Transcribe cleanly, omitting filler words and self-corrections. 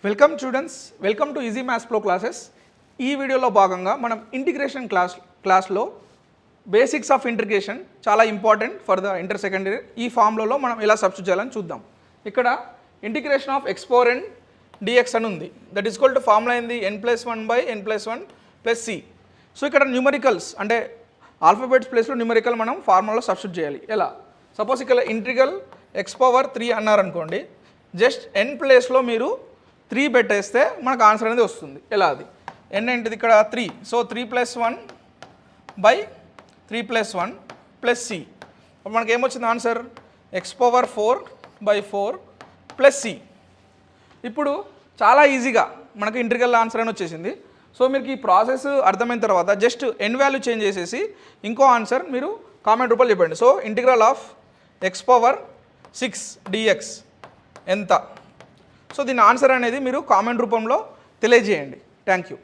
Welcome students, welcome to easy maths pro classes. ఈ వీడియోలో భాగంగా మనం ఇంటిగ్రేషన్ క్లాస్లో బేసిక్స్ ఆఫ్ ఇంటిగ్రేషన్ చాలా important for the inter secondary. ఈ ఫార్ములాలో మనం ఎలా సబ్స్టిట్యూట్ చేయాలని చూద్దాం. ఇక్కడ integration of x power n dx అని ఉంది. That is equal to formula ఏంది n+1/n+1 + c. సో ఇక్కడ న్యూమరికల్స్ అంటే ఆల్ఫాబెట్స్ ప్లేస్లో న్యూమరికల్ మనం ఫార్ములాలో సబ్స్టిట్యూట్ చేయాలి. ఎలా? సపోజ్ ఇక్కడ ఇంటిగ్రల్ x పవర్ 3 అన్నారనుకోండి, జస్ట్ n ప్లేస్లో మీరు 3 పెట్టేస్తే మనకు ఆన్సర్ అనేది వస్తుంది. ఎలా? అది n ఏంటిది ఇక్కడ 3, సో 3+1/3+1 + c. మనకి ఏమొచ్చింది ఆన్సర్? x power 4/4 + c. ఇప్పుడు చాలా ఈజీగా మనకు ఇంటిగ్రల్ ఆన్సర్ అని వచ్చేసింది. సో మీకు ఈ ప్రాసెస్ అర్థమైన తర్వాత జస్ట్ n వాల్యూ చేంజ్ చేసేసి ఇంకో ఆన్సర్ మీరు కామెంట్ రూపంలో చెప్పండి. So integral of x power 6 dx ఎంత? సో దీని ఆన్సర్ అనేది మీరు కామెంట్ రూపంలో తెలియజేయండి. Thank you.